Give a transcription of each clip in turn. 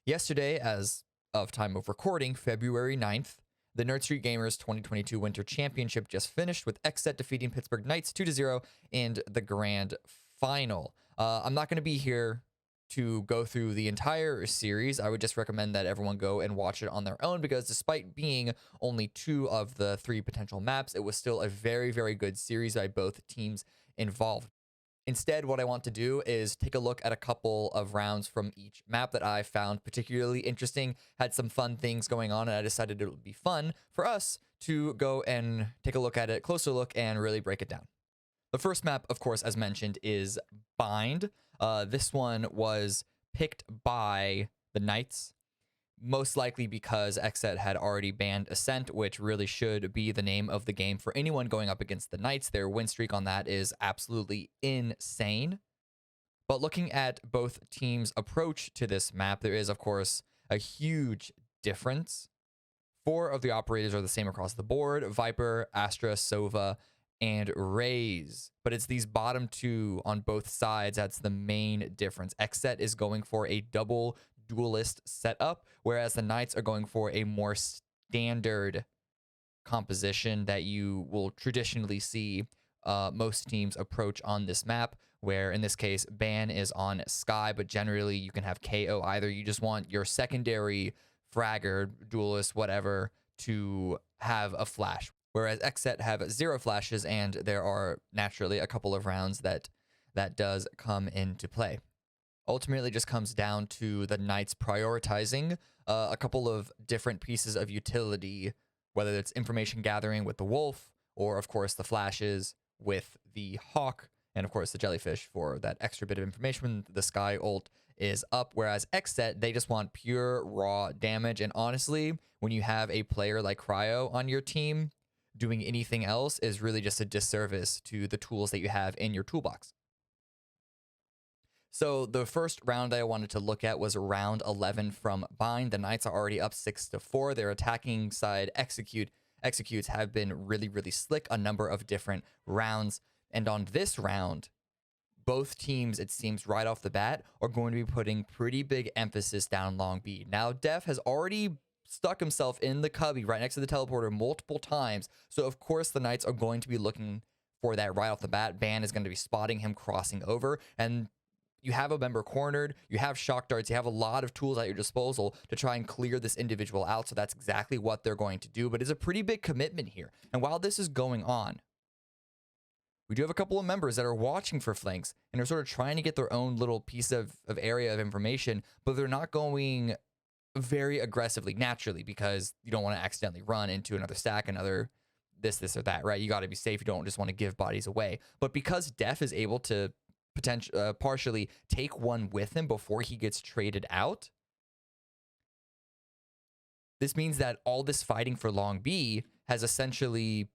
Yesterday, as of time of recording, February 9th, the Nerd Street Gamers 2022 Winter Championship just finished with XSET defeating Pittsburgh Knights 2-0 in the grand final. I'm not going to be here to go through the entire series. I would just recommend that everyone go and watch it on their own, because despite being only 2 of the 3 potential maps, it was still a very, very good series by both teams involved. Instead, what I want to do is take a look at a couple of rounds from each map that I found particularly interesting, had some fun things going on, and I decided it would be fun for us to go and take a look at it, closer look, and really break it down. The first map, of course, as mentioned, is Bind. This one was picked by the Knights, most likely because XSET had already banned Ascent, which really should be the name of the game for anyone going up against the Knights. Their win streak on that is absolutely insane. But looking at both teams' approach to this map, there is, of course, a huge difference. 4 of the operators are the same across the board: Viper, Astra, Sova, and Raze. But it's these bottom 2 on both sides that's the main difference. XSET is going for a double duelist setup, whereas the Knights are going for a more standard composition that you will traditionally see most teams approach on this map, where in this case ban is on Sky, but generally you can have KO either. You just want your secondary fragger, duelist, whatever, to have a flash, whereas XSET have 0 flashes, and there are naturally a couple of rounds that does come into play. Ultimately just comes down to the Knights prioritizing a couple of different pieces of utility, whether it's information gathering with the Wolf, or of course the flashes with the Hawk, and of course the Jellyfish for that extra bit of information when the Sky ult is up. Whereas XSET, they just want pure raw damage, and honestly, when you have a player like Cryo on your team, doing anything else is really just a disservice to the tools that you have in your toolbox. So the first round I wanted to look at was round 11 from Bind. The Knights are already up 6-4. Their attacking side executes have been really, really slick a number of different rounds. And on this round, both teams, it seems right off the bat, are going to be putting pretty big emphasis down long B. Now, Def has already stuck himself in the cubby right next to the teleporter multiple times. So of course the Knights are going to be looking for that right off the bat. Ban is going to be spotting him crossing over, and you have a member cornered, you have shock darts, you have a lot of tools at your disposal to try and clear this individual out. So that's exactly what they're going to do. But it's a pretty big commitment here. And while this is going on, we do have a couple of members that are watching for flanks and are sort of trying to get their own little piece of area of information, but they're not going very aggressively, naturally, because you don't want to accidentally run into another stack, another this or that, right? You got to be safe. You don't just want to give bodies away. But because Def is able to partially take one with him before he gets traded out, this means that all this fighting for long B has essentially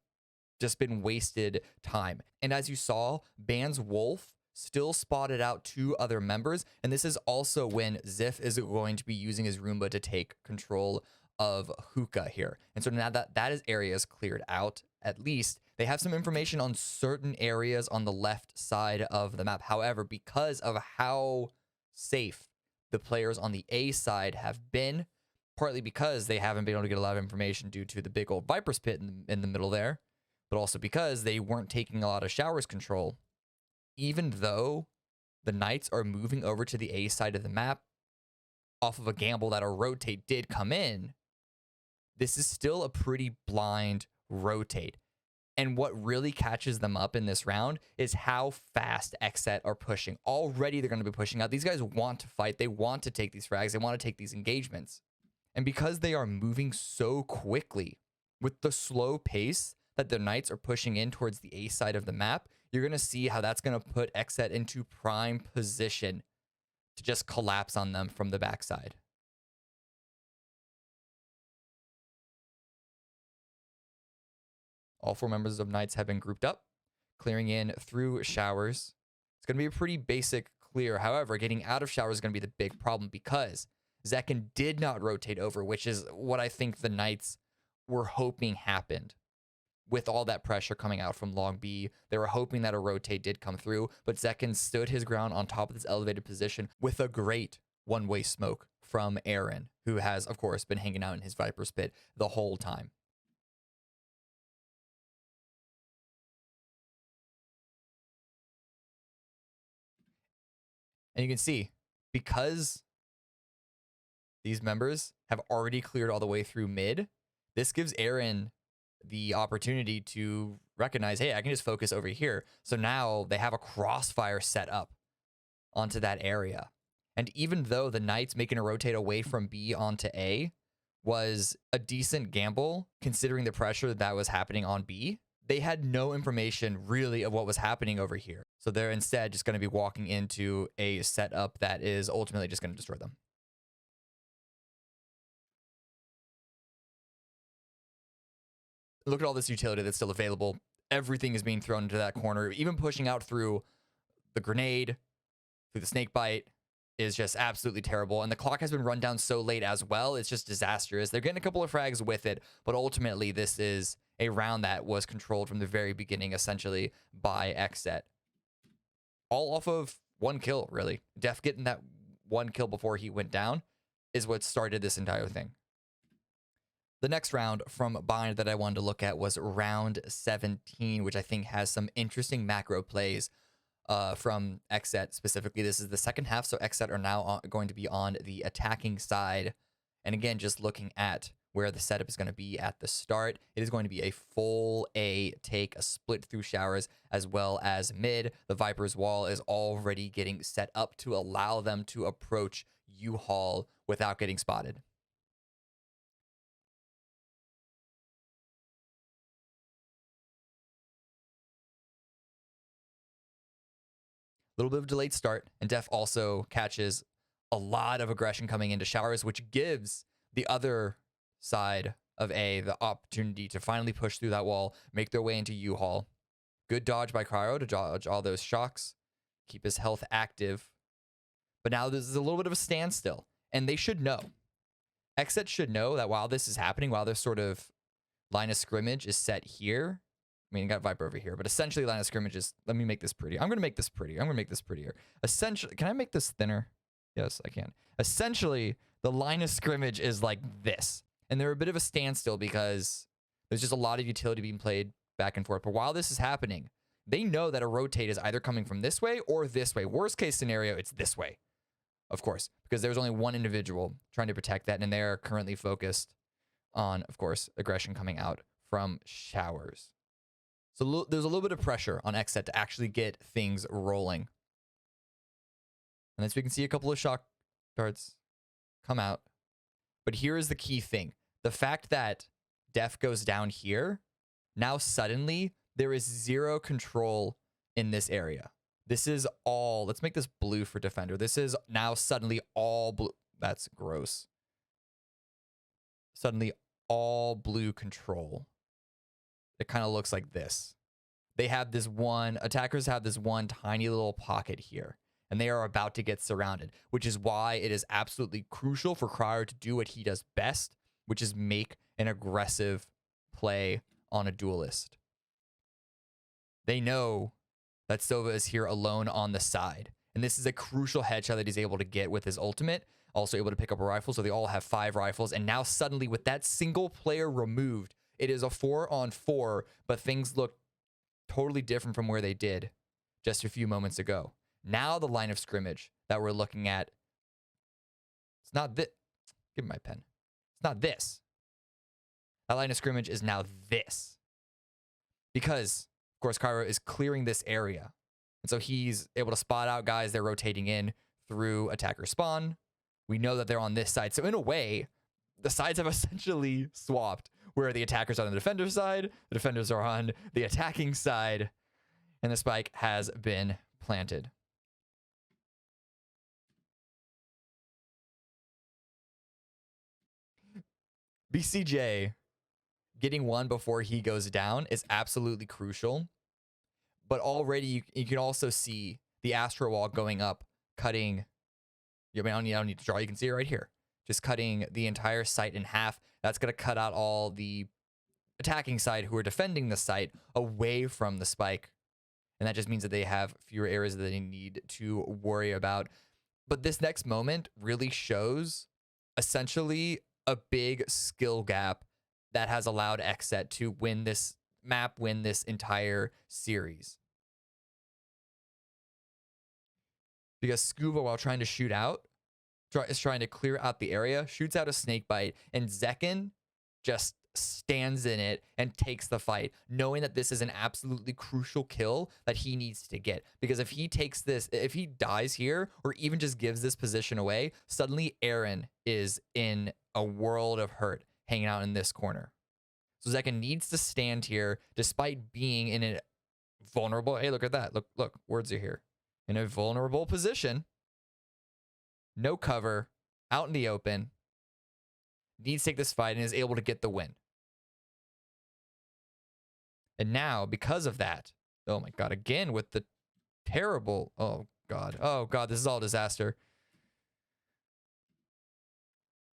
just been wasted time. And as you saw, Ban's Wolf still spotted out 2 other members, and this is also when Ziff is going to be using his Roomba to take control of Hookah here. And so now that area is cleared out, at least they have some information on certain areas on the left side of the map. However, because of how safe the players on the A side have been, partly because they haven't been able to get a lot of information due to the big old Viper's Pit in the middle there, but also because they weren't taking a lot of Showers control, even though the Knights are moving over to the A side of the map off of a gamble that a rotate did come in, this is still a pretty blind rotate. And what really catches them up in this round is how fast XSET are pushing. Already they're going to be pushing out. These guys want to fight. They want to take these frags. They want to take these engagements. And because they are moving so quickly with the slow pace that the Knights are pushing in towards the A side of the map, you're going to see how that's going to put XSET into prime position to just collapse on them from the backside. All 4 members of Knights have been grouped up, clearing in through Showers. It's going to be a pretty basic clear. However, getting out of Showers is going to be the big problem, because Zekin did not rotate over, which is what I think the Knights were hoping happened. With all that pressure coming out from long B, they were hoping that a rotate did come through, but Zekin stood his ground on top of this elevated position with a great one-way smoke from Aaron, who has, of course, been hanging out in his Viper's pit the whole time. And you can see, because these members have already cleared all the way through mid, this gives Aaron the opportunity to recognize, hey, I can just focus over here. So now they have a crossfire set up onto that area. And even though the Knights making a rotate away from B onto A was a decent gamble, considering the pressure that was happening on B, they had no information really of what was happening over here. So they're instead just going to be walking into a setup that is ultimately just going to destroy them. Look at all this utility that's still available. Everything is being thrown into that corner, even pushing out through the grenade, through the snake bite, is just absolutely terrible. And the clock has been run down so late as well. It's just disastrous. They're getting a couple of frags with it, but ultimately this is a round that was controlled from the very beginning, essentially, by XSET. All off of one kill, really. Def getting that one kill before he went down is what started this entire thing. The next round from Bind that I wanted to look at was round 17, which I think has some interesting macro plays from XSET specifically. This is the second half, so XSET are now going to be on the attacking side. And again, just looking at where the setup is going to be at the start, it is going to be a full A take, a split through showers, as well as mid. The Viper's wall is already getting set up to allow them to approach U-Haul without getting spotted. Little bit of delayed start, and Def also catches a lot of aggression coming into showers, which gives the other side of A the opportunity to finally push through that wall, make their way into U-Haul. Good dodge by Cryo to dodge all those shocks, keep his health active. But now this is a little bit of a standstill, and they should know. XSET should know that while this is happening, while this sort of line of scrimmage is set here, I mean, I got Viper over here, but essentially line of scrimmage is, let me make this pretty. I'm going to make this pretty. I'm going to make this prettier. Essentially, can I make this thinner? Yes, I can. Essentially, the line of scrimmage is like this. And they're a bit of a standstill because there's just a lot of utility being played back and forth. But while this is happening, they know that a rotate is either coming from this way or this way. Worst case scenario, it's this way, of course, because there's only one individual trying to protect that. And they're currently focused on, of course, aggression coming out from showers. So there's a little bit of pressure on XSET to actually get things rolling. And as we can see, a couple of shock darts come out. But here is the key thing. The fact that Def goes down here, now suddenly there is zero control in this area. This is all, let's make this blue for Defender. This is now suddenly all blue. That's gross. Suddenly all blue control. It kind of looks like this. They have this one, attackers have this one tiny little pocket here, and they are about to get surrounded, which is why it is absolutely crucial for Cryer to do what he does best, which is make an aggressive play on a duelist. They know that Sova is here alone on the side, and this is a crucial headshot that he's able to get with his ultimate, also able to pick up a rifle, so they all have 5 rifles, and now suddenly with that single player removed, it is a 4-on-4, but things look totally different from where they did just a few moments ago. Now the line of scrimmage that we're looking at, it's not this. Give me my pen. It's not this. That line of scrimmage is now this. Because, of course, Cairo is clearing this area. And so he's able to spot out guys. They're rotating in through attacker spawn. We know that they're on this side. So in a way, the sides have essentially swapped, where the attackers are on the defender side, the defenders are on the attacking side, and the spike has been planted. BCJ getting one before he goes down is absolutely crucial, but already you can also see the Astro Wall going up, cutting, I don't need to draw, you can see it right here, just cutting the entire site in half. That's going to cut out all the attacking side who are defending the site away from the spike. And that just means that they have fewer areas that they need to worry about. But this next moment really shows essentially a big skill gap that has allowed XSET to win this map, win this entire series. Because Scuba, while trying to shoot out, is trying to clear out the area, shoots out a snake bite, and Zekin just stands in it and takes the fight, knowing that this is an absolutely crucial kill that he needs to get. Because if he takes this, if he dies here, or even just gives this position away, suddenly Aaron is in a world of hurt hanging out in this corner. So Zekin needs to stand here despite being in a vulnerable, hey, look at that. Look, words are here. In a vulnerable position, no cover, out in the open, needs to take this fight and is able to get the win. And now, because of that, oh my God, again with the terrible, oh God, this is all disaster.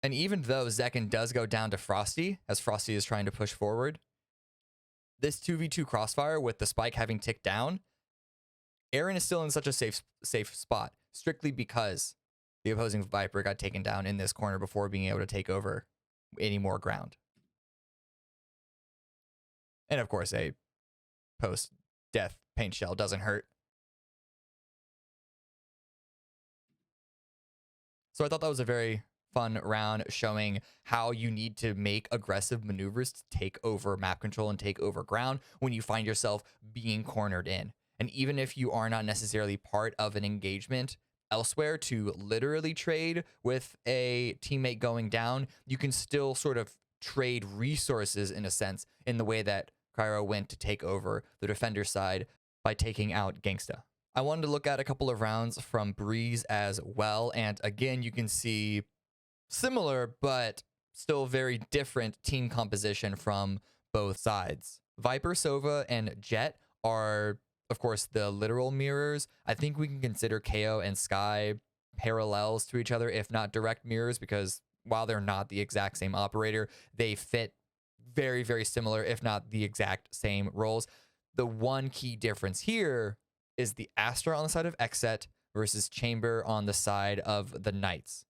And even though Zekin does go down to Frosty, as Frosty is trying to push forward, this 2v2 crossfire with the spike having ticked down, Aaron is still in such a safe spot, strictly because the opposing Viper got taken down in this corner before being able to take over any more ground. And of course, a post-death paint shell doesn't hurt. So I thought that was a very fun round, showing how you need to make aggressive maneuvers to take over map control and take over ground when you find yourself being cornered in. And even if you are not necessarily part of an engagement elsewhere to literally trade with a teammate going down, you can still sort of trade resources in a sense, in the way that Cryo went to take over the defender side by taking out Gangsta. I wanted to look at a couple of rounds from Breeze as well, and again, you can see similar but still very different team composition from both sides. Viper, Sova, and Jet are, of course, the literal mirrors. I think we can consider KO and Sky parallels to each other, if not direct mirrors, because while they're not the exact same operator, they fit very, very similar, if not the exact same roles. The one key difference here is the Astra on the side of XSET versus Chamber on the side of the Knights.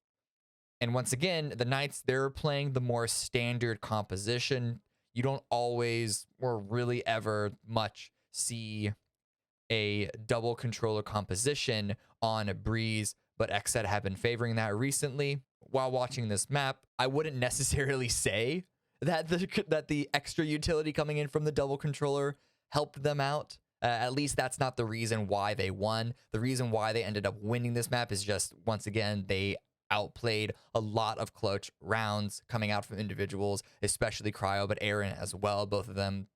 And once again, the Knights, they're playing the more standard composition. You don't always, or really ever much, see a double controller composition on a Breeze, but XSET have been favoring that recently. While watching this map, I wouldn't necessarily say that the extra utility coming in from the double controller helped them out. At least that's not the reason why they won. The reason why they ended up winning this map is just, once again, they outplayed a lot of clutch rounds coming out from individuals, especially Cryo, but Aaron as well. Both of them,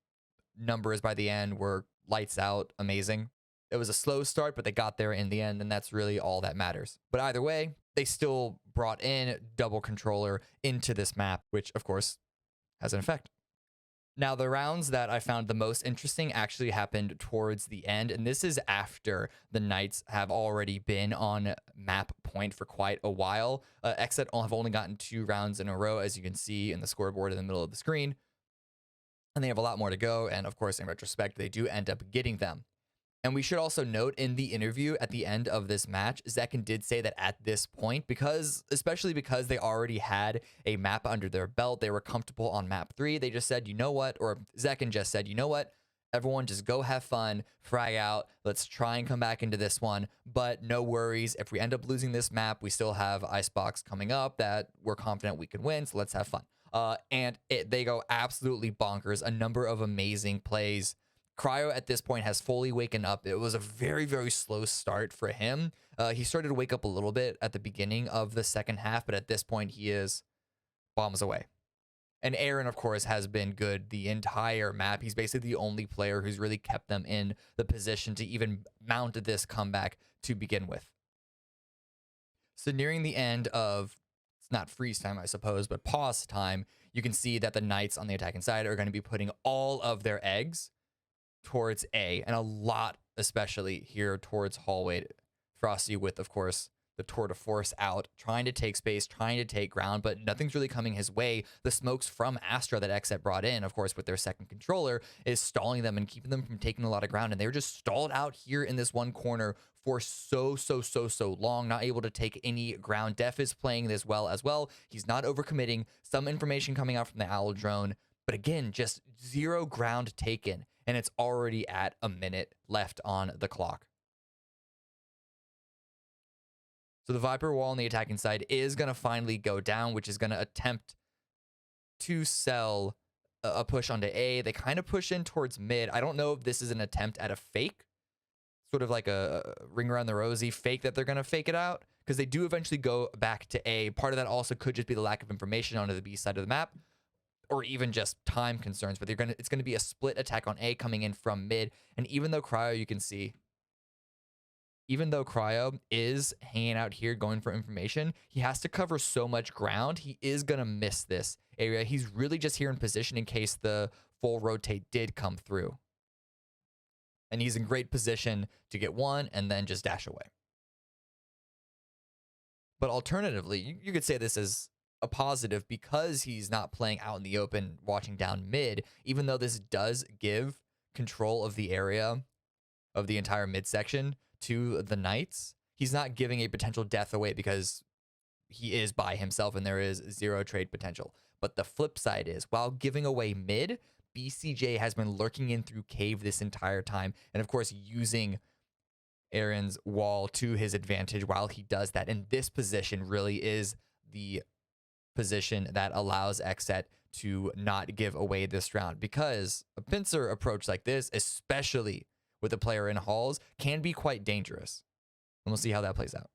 numbers by the end were lights out, amazing. It was a slow start, but they got there in the end, and that's really all that matters. But either way, they still brought in double controller into this map, which of course has an effect. Now, the rounds that I found the most interesting actually happened towards the end, and this is after the Knights have already been on map point for quite a while. XSET have only gotten 2 rounds in a row, as you can see in the scoreboard in the middle of the screen, and they have a lot more to go, and of course, in retrospect, they do end up getting them. And we should also note in the interview at the end of this match, Zekin did say that at this point, especially because they already had a map under their belt, they were comfortable on map 3. They just said, you know what, or Zekin just said, you know what, everyone just go have fun, frag out, let's try and come back into this one. But no worries, if we end up losing this map, we still have Icebox coming up that we're confident we can win, so let's have fun. They go absolutely bonkers, a number of amazing plays. Cryo at this point has fully waken up. It was a very, very slow start for him. He started to wake up a little bit at the beginning of the second half, but at this point he is bombs away. And Aaron, of course, has been good the entire map. He's basically the only player who's really kept them in the position to even mount this comeback to begin with. So nearing the end of, it's not freeze time, I suppose, but pause time, you can see that the Knights on the attacking side are going to be putting all of their eggs towards A, and a lot especially here towards hallway. Frosty with, of course, the tour de force out, trying to take space, trying to take ground, but nothing's really coming his way. The smokes from Astra that XSET brought in, of course, with their second controller, is stalling them and keeping them from taking a lot of ground. And they're just stalled out here in this one corner for so long, not able to take any ground. Def is playing this well as well. He's not overcommitting. Some information coming out from the Owl drone, but again, just 0 ground taken, and it's already at a minute left on the clock. So the Viper wall on the attacking side is going to finally go down, which is going to attempt to sell a push onto A. They kind of push in towards mid. I don't know if this is an attempt at a fake, sort of like a ring around the rosy fake that they're going to fake it out, because they do eventually go back to A. Part of that also could just be the lack of information onto the B side of the map, or even just time concerns. But it's going to be a split attack on A coming in from mid. And even though Cryo, you can see, even though Cryo is hanging out here going for information, he has to cover so much ground. He is going to miss this area. He's really just here in position in case the full rotate did come through. And he's in great position to get one and then just dash away. But alternatively, you could say this is a positive because he's not playing out in the open, watching down mid, even though this does give control of the area of the entire midsection to the Knights. He's not giving a potential death away because he is by himself and there is 0 trade potential. But the flip side is, while giving away mid, BCJ has been lurking in through cave this entire time, and of course using Aaron's wall to his advantage while he does that. And this position really is the position that allows XSET to not give away this round, because a pincer approach like this, especially with a player in halls, can be quite dangerous. And we'll see how that plays out.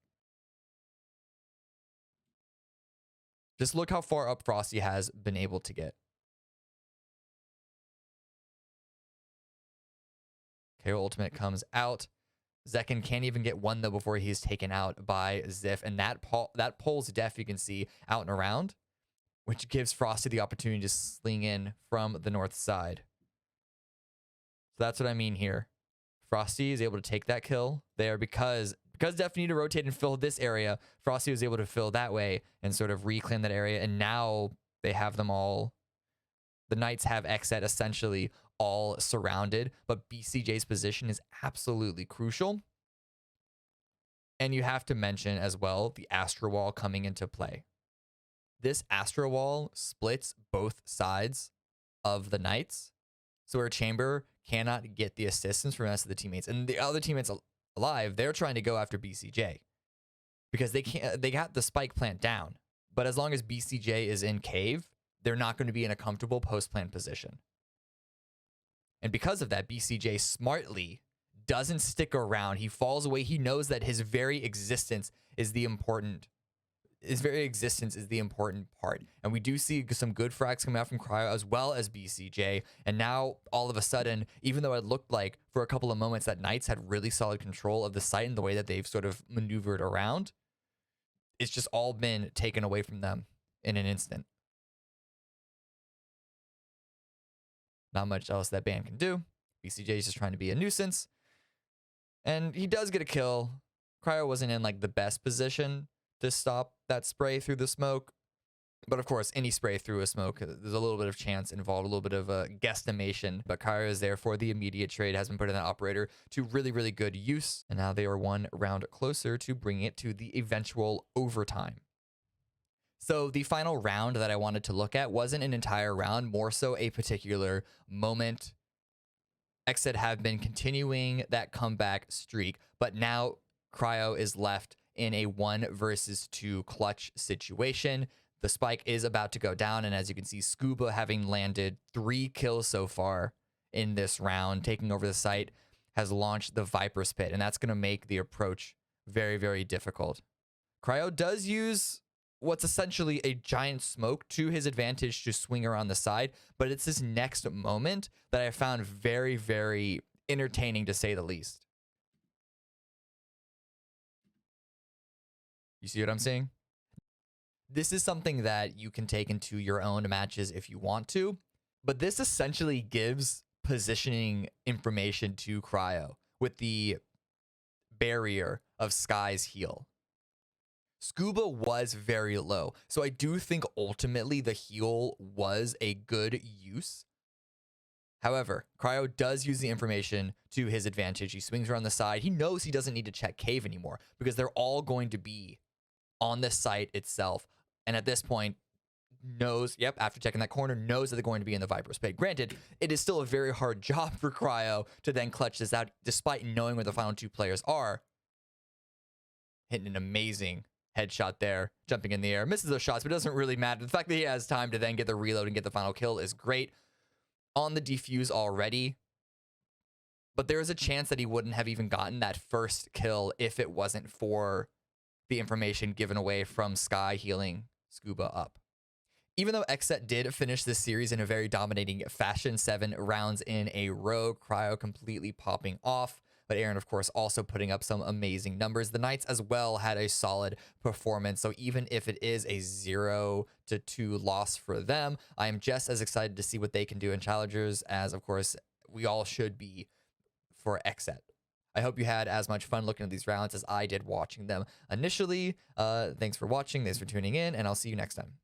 Just look how far up Frosty has been able to get. KO ultimate comes out. Zekin can't even get one, though, before he's taken out by Ziff. And that pulls Def, you can see, out and around, which gives Frosty the opportunity to sling in from the north side. So that's what I mean here. Frosty is able to take that kill there because Def needed to rotate and fill this area. Frosty was able to fill that way and sort of reclaim that area. And now they have them all. The Knights have XSET essentially all surrounded, but BCJ's position is absolutely crucial. And you have to mention as well the Astra Wall coming into play. This Astra Wall splits both sides of the Knights, so where Chamber cannot get the assistance from the rest of the teammates, and the other teammates alive, they're trying to go after BCJ because they got the spike plant down. But as long as BCJ is in cave, they're not going to be in a comfortable post-plant position. And because of that, BCJ smartly doesn't stick around. He falls away. He knows that his very existence is the important part. And we do see some good frags coming out from Cryo as well as BCJ. And now, all of a sudden, even though it looked like for a couple of moments that Knights had really solid control of the site and the way that they've sort of maneuvered around, it's just all been taken away from them in an instant. Not much else that band can do. BCJ is just trying to be a nuisance. And he does get a kill. Cryo wasn't in like the best position to stop that spray through the smoke. But of course, any spray through a smoke, there's a little bit of chance involved, a little bit of a guesstimation. But Cryo is there for the immediate trade, has been put in that operator to really good use. And now they are one round closer to bringing it to the eventual overtime. So the final round that I wanted to look at wasn't an entire round, more so a particular moment. XSET have been continuing that comeback streak, but now Cryo is left in a 1 versus 2 clutch situation. The spike is about to go down, and as you can see, Scuba having landed 3 kills so far in this round, taking over the site, has launched the Viper's Pit, and that's going to make the approach very difficult. Cryo does use what's essentially a giant smoke to his advantage to swing around the side, but it's this next moment that I found very entertaining, to say the least. You see what I'm saying? This is something that you can take into your own matches if you want to, but this essentially gives positioning information to Cryo with the barrier of Sky's heal. Scuba was very low. So I do think ultimately the heal was a good use. However, Cryo does use the information to his advantage. He swings around the side. He knows he doesn't need to check cave anymore because they're all going to be on the site itself. And at this point, knows, yep, after checking that corner, knows that they're going to be in the Viper's Pit. Granted, it is still a very hard job for Cryo to then clutch this out, despite knowing where the final two players are. Hitting an amazing headshot there, jumping in the air. Misses those shots, but it doesn't really matter. The fact that he has time to then get the reload and get the final kill is great. On the defuse already, but there is a chance that he wouldn't have even gotten that first kill if it wasn't for the information given away from Sky healing Scuba up. Even though XSET did finish this series in a very dominating fashion, 7 rounds in a row, Cryo completely popping off, but Aaron, of course, also putting up some amazing numbers. The Knights as well had a solid performance, so even if it is a 0-2 loss for them, I am just as excited to see what they can do in Challengers as, of course, we all should be for XSET. I hope you had as much fun looking at these rounds as I did watching them initially. Thanks for watching, thanks for tuning in, and I'll see you next time.